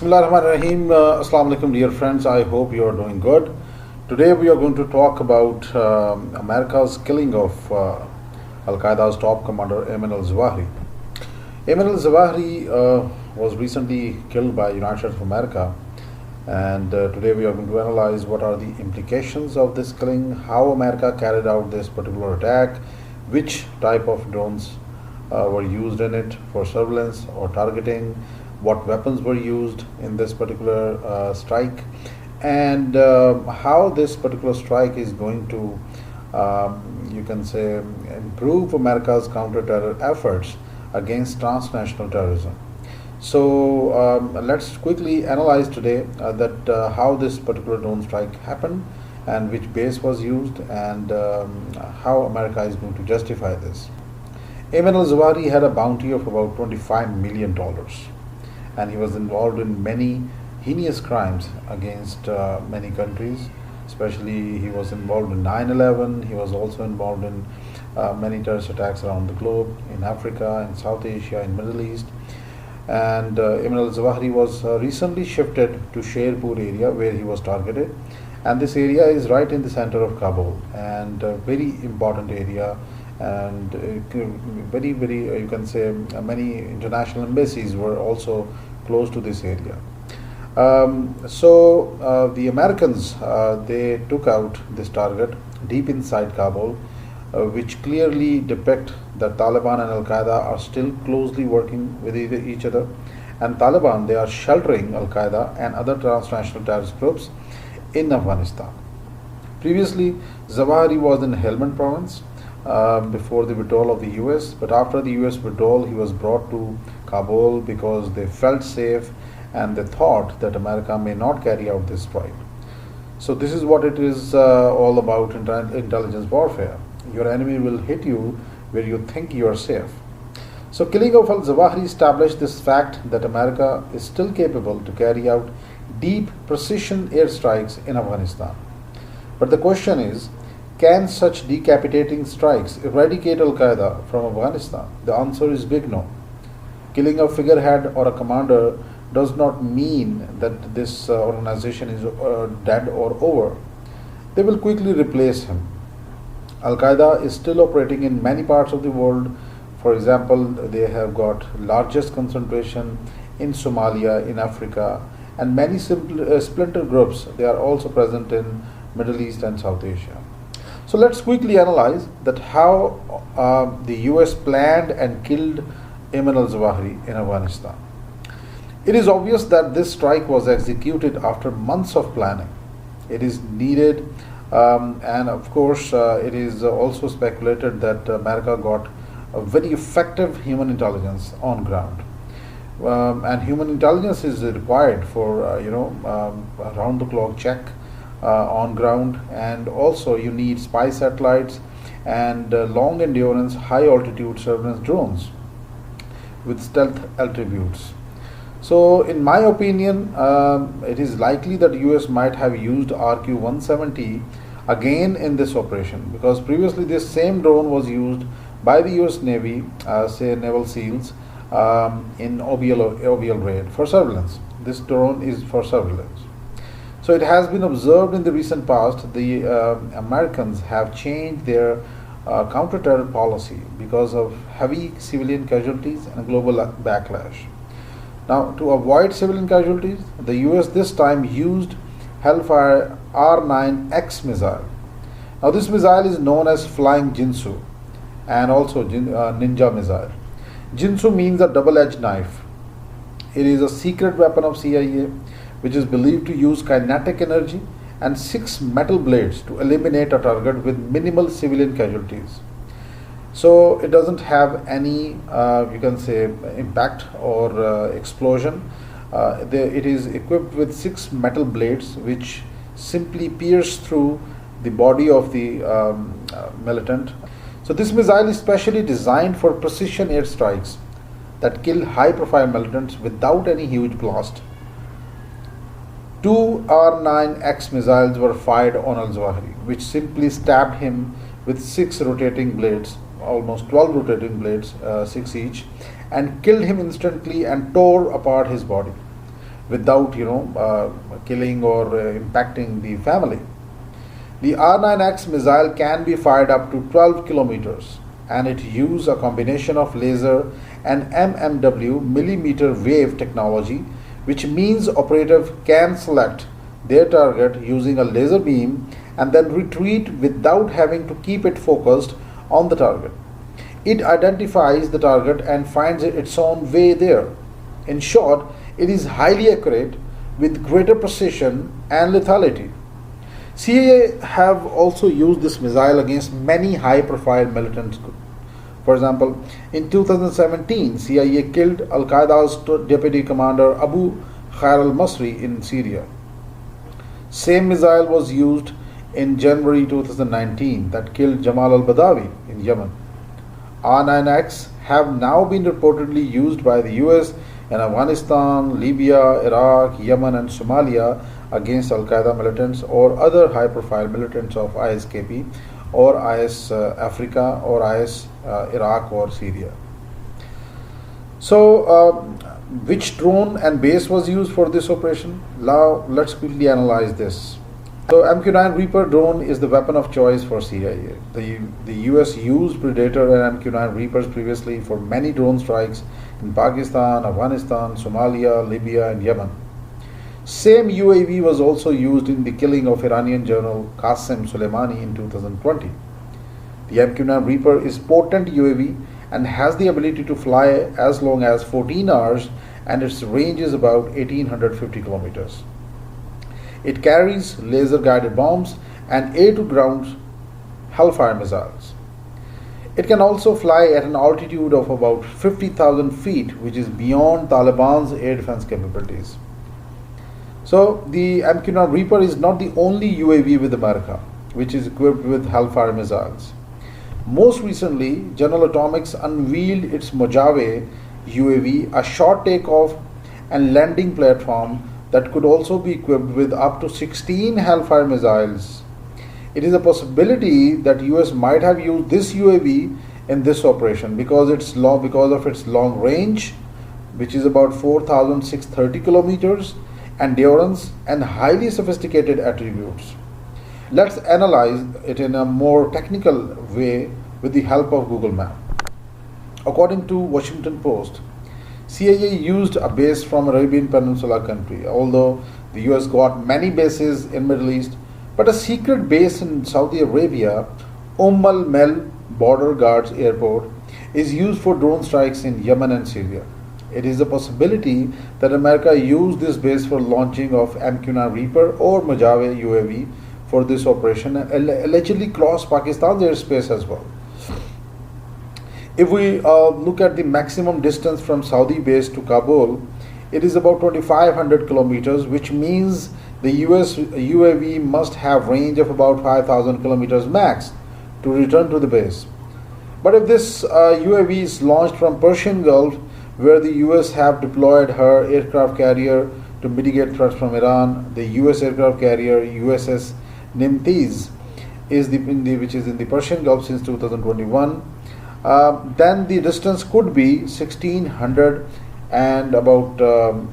Bismillahirrahmanirrahim. Assalamu alaikum, dear friends. I hope you are doing good. Today we are going to talk about America's killing of Al-Qaeda's top commander Ayman Al-Zawahiri. Ayman Al-Zawahiri was recently killed by United States of America, and today we are going to analyze what are the implications of this killing, how America carried out this particular attack, which type of drones were used in it for surveillance or targeting, what weapons were used in this particular strike, and how this particular strike is going to, you can say, improve America's counter-terror efforts against transnational terrorism. So let's quickly analyze today that how this particular drone strike happened and which base was used, and how America is going to justify this. Ayman al-Zawahiri had a bounty of about $25 million, and he was involved in many heinous crimes against many countries. Especially he was involved in 9/11. He was also involved in many terrorist attacks around the globe, in Africa, in South Asia, in Middle East. And Ayman al-Zawahiri was recently shifted to Sherpur area where he was targeted, and this area is right in the center of Kabul, and a very important area, and very you can say many international embassies were also close to this area. So the Americans, they took out this target deep inside Kabul, which clearly depict that Taliban and Al-Qaeda are still closely working with each other, and Taliban, they are sheltering Al-Qaeda and other transnational terrorist groups in Afghanistan. Previously, Zawahiri was in Helmand province before the withdrawal of the US, but after the US withdrawal, he was brought to Kabul because they felt safe and they thought that America may not carry out this strike. So this is what it is all about in intelligence warfare. Your enemy will hit you where you think you are safe. So killing of al-Zawahiri established this fact that America is still capable to carry out deep precision airstrikes in Afghanistan. But the question is, can such decapitating strikes eradicate Al-Qaeda from Afghanistan? The answer is big no. Killing a figurehead or a commander does not mean that this organization is dead or over. They will quickly replace him. Al-Qaeda is still operating in many parts of the world. For example, they have got largest concentration in Somalia, in Africa, and many splinter groups. They are also present in Middle East and South Asia. So let's quickly analyze that how the US planned and killed Ayman al-Zawahiri in Afghanistan. It is obvious that this strike was executed after months of planning. It is needed, and of course it is also speculated that America got a very effective human intelligence on ground. And human intelligence is required for around the clock check on ground, and also you need spy satellites and long endurance high altitude surveillance drones with stealth attributes. So in my opinion, it is likely that US might have used RQ-170 again in this operation, because previously this same drone was used by the US Navy, say Naval SEALs, in OBL raid for surveillance. This drone is for surveillance. So it has been observed in the recent past the Americans have changed their counter-terror policy because of heavy civilian casualties and global backlash. Now, to avoid civilian casualties, the US this time used Hellfire R9X missile. Now, this missile is known as Flying Jinsu and also Ninja missile. Jinsu means a double-edged knife. It is a secret weapon of CIA, which is believed to use kinetic energy and 6 metal blades to eliminate a target with minimal civilian casualties. So it doesn't have any, you can say, impact or explosion. It is equipped with 6 metal blades which simply pierce through the body of the militant. So this missile is specially designed for precision airstrikes that kill high-profile militants without any huge blast. 2 R9X missiles were fired on al-Zawahiri, which simply stabbed him with 6 rotating blades, almost 12 rotating blades, 6 each, and killed him instantly and tore apart his body. without killing or impacting the family. The R9X missile can be fired up to 12 kilometers, and it uses a combination of laser and mmw millimeter wave technology, which means operative can select their target using a laser beam and then retreat without having to keep it focused on the target. It identifies the target and finds its own way there. In short, it is highly accurate with greater precision and lethality. CIA have also used this missile against many high-profile militant groups. For example, in 2017, CIA killed Al-Qaeda's deputy commander Abu Khair al-Masri in Syria. Same missile was used in January 2019 that killed Jamal al-Badawi in Yemen. R9X have now been reportedly used by the US in Afghanistan, Libya, Iraq, Yemen, and Somalia against Al-Qaeda militants or other high-profile militants of ISKP or IS Africa or IS Iraq or Syria. So, which drone and base was used for this operation? Now, let's quickly analyze this. So, MQ-9 Reaper drone is the weapon of choice for CIA. The US used Predator and MQ-9 Reapers previously for many drone strikes in Pakistan, Afghanistan, Somalia, Libya, and Yemen. Same UAV was also used in the killing of Iranian General Qasem Soleimani in 2020. The MQ-9 Reaper is potent UAV and has the ability to fly as long as 14 hours, and its range is about 1850 kilometers. It carries laser-guided bombs and air-to-ground Hellfire missiles. It can also fly at an altitude of about 50,000 feet, which is beyond Taliban's air defense capabilities. So, the MQ-9 Reaper is not the only UAV with America, which is equipped with Hellfire missiles. Most recently, General Atomics unveiled its Mojave UAV, a short takeoff and landing platform that could also be equipped with up to 16 Hellfire missiles. It is a possibility that US might have used this UAV in this operation because of its long range, which is about 4,630 kilometers, endurance, and highly sophisticated attributes. Let's analyze it in a more technical way with the help of Google Maps. According to Washington Post, CIA used a base from Arabian Peninsula country, although the US got many bases in Middle East, but a secret base in Saudi Arabia, Al-Mel Border Guards Airport, is used for drone strikes in Yemen and Syria. It is a possibility that America used this base for launching of MQ-9 Reaper or Mojave UAV for this operation and allegedly crossed Pakistan's airspace as well. If we look at the maximum distance from Saudi base to Kabul, it is about 2,500 kilometers, which means the US UAV must have range of about 5,000 kilometers max to return to the base. But if this UAV is launched from Persian Gulf, where the US have deployed her aircraft carrier to mitigate threats from Iran, the US aircraft carrier USS Nimitz which is in the Persian Gulf since 2021, then the distance could be 1,600 and about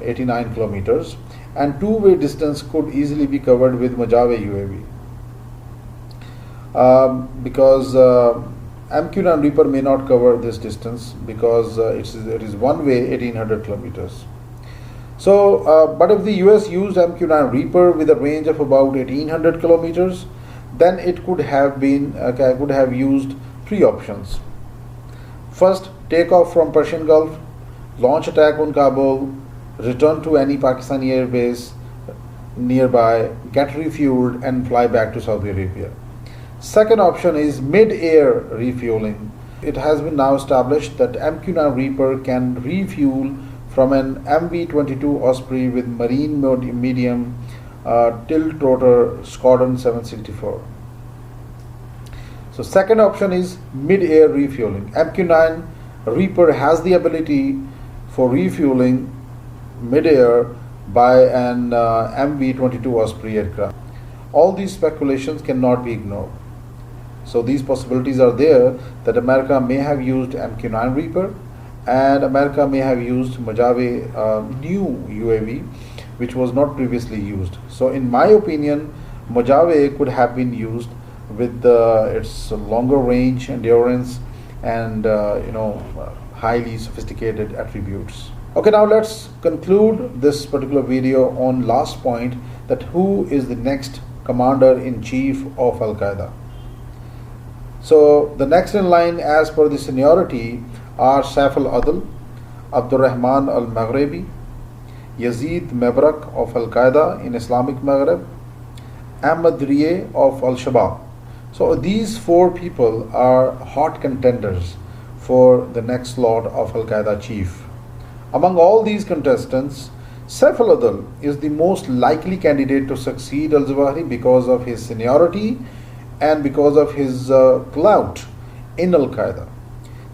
89 kilometers, and two-way distance could easily be covered with Mojave UAV. Because MQ-9 Reaper may not cover this distance because it is one way 1800 kilometers. So, but if the US used MQ-9 Reaper with a range of about 1800 kilometers, then it could have used three options. First, take off from Persian Gulf, launch attack on Kabul, return to any Pakistani air base nearby, get refueled, and fly back to Saudi Arabia. Second option is mid-air refueling. It has been now established that MQ-9 Reaper can refuel from an MV-22 Osprey with marine medium tilt rotor Squadron 764. So second option is mid-air refueling. MQ-9 Reaper has the ability for refueling mid-air by an MV-22 Osprey aircraft. All these speculations cannot be ignored. So these possibilities are there that America may have used MQ-9 Reaper and America may have used Mojave new UAV which was not previously used. So, in my opinion, Mojave could have been used with its longer range, endurance, and highly sophisticated attributes. Okay, now let's conclude this particular video on last point, that who is the next commander-in-chief of Al-Qaeda. So the next in line as per the seniority are Saif al-Adl, Abdurrahman al-Maghribi, Yazid Mebrak of Al-Qaeda in Islamic Maghreb, Ahmad Riyeh of Al-Shabaab. So these four people are hot contenders for the next slot of Al-Qaeda chief. Among all these contestants, Saif al-Adl is the most likely candidate to succeed Al-Zawahiri because of his seniority and because of his clout in Al-Qaeda.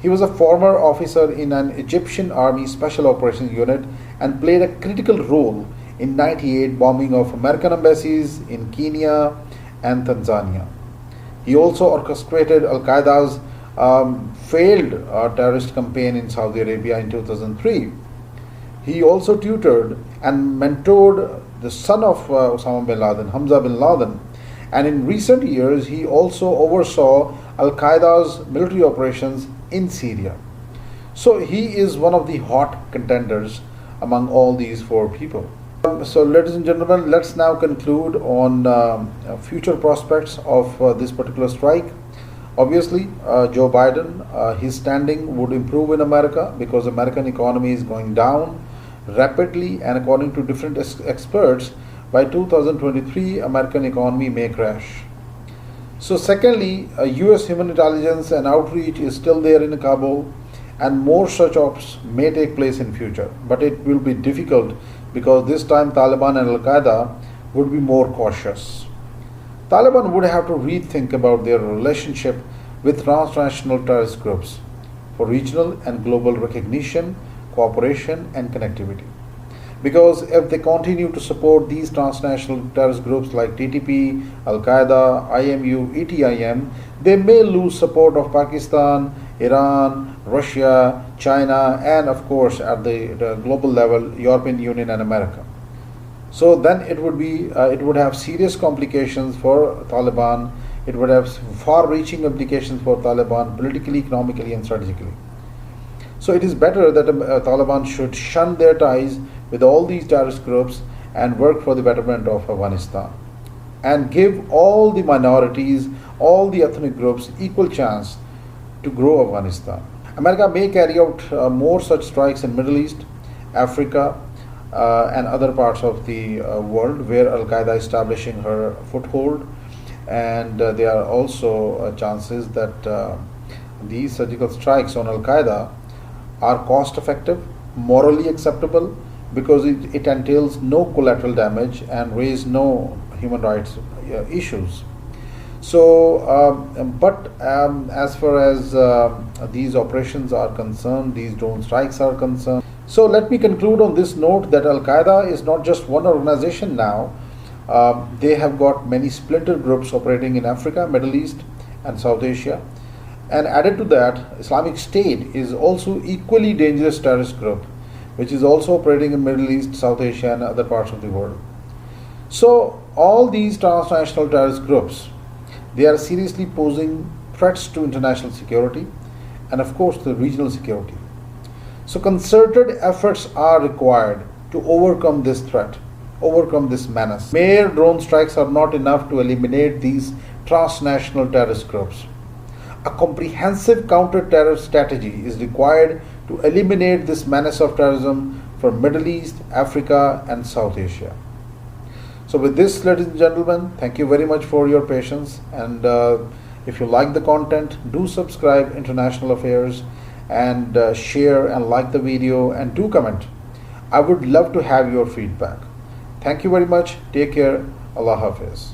He was a former officer in an Egyptian Army Special Operations Unit and played a critical role in 98 bombing of American embassies in Kenya and Tanzania. He also orchestrated Al-Qaeda's failed terrorist campaign in Saudi Arabia in 2003. He also tutored and mentored the son of Osama bin Laden, Hamza bin Laden, and in recent years he also oversaw Al-Qaeda's military operations in Syria. So he is one of the hot contenders among all these four people. So ladies and gentlemen, let's now conclude on future prospects of this particular strike. Obviously, Joe Biden, his standing would improve in America because the American economy is going down rapidly, and according to different experts, by 2023, American economy may crash. So secondly, US human intelligence and outreach is still there in Kabul, and more such ops may take place in future, but it will be difficult because this time Taliban and Al-Qaeda would be more cautious. Taliban would have to rethink about their relationship with transnational terrorist groups for regional and global recognition, cooperation and connectivity. Because if they continue to support these transnational terrorist groups like TTP, Al-Qaeda, IMU, ETIM, they may lose support of Pakistan, Iran, Russia, China, and of course at the global level, European Union and America. So then it would have serious complications for Taliban. It would have far-reaching implications for Taliban politically, economically, and strategically. So it is better that Taliban should shun their ties with all these terrorist groups and work for the betterment of Afghanistan, and give all the minorities, all the ethnic groups equal chance to grow Afghanistan. America may carry out more such strikes in Middle East, Africa, and other parts of the world where Al-Qaeda is establishing her foothold, and there are also chances that these surgical strikes on Al-Qaeda are cost effective, morally acceptable, because it entails no collateral damage and raise no human rights issues. So, as far as these operations are concerned, these drone strikes are concerned. So let me conclude on this note that Al-Qaeda is not just one organization now. They have got many splinter groups operating in Africa, Middle East and South Asia. And added to that, Islamic State is also equally dangerous terrorist group, which is also operating in Middle East, South Asia and other parts of the world. So all these transnational terrorist groups, they are seriously posing threats to international security and of course the regional security. So concerted efforts are required to overcome this threat, overcome this menace. Mere drone strikes are not enough to eliminate these transnational terrorist groups. A comprehensive counter-terror strategy is required to eliminate this menace of terrorism from Middle East, Africa and South Asia. So with this, ladies and gentlemen, thank you very much for your patience, and if you like the content, do subscribe International Affairs and share and like the video and do comment. I would love to have your feedback. Thank you very much. Take care. Allah Hafiz.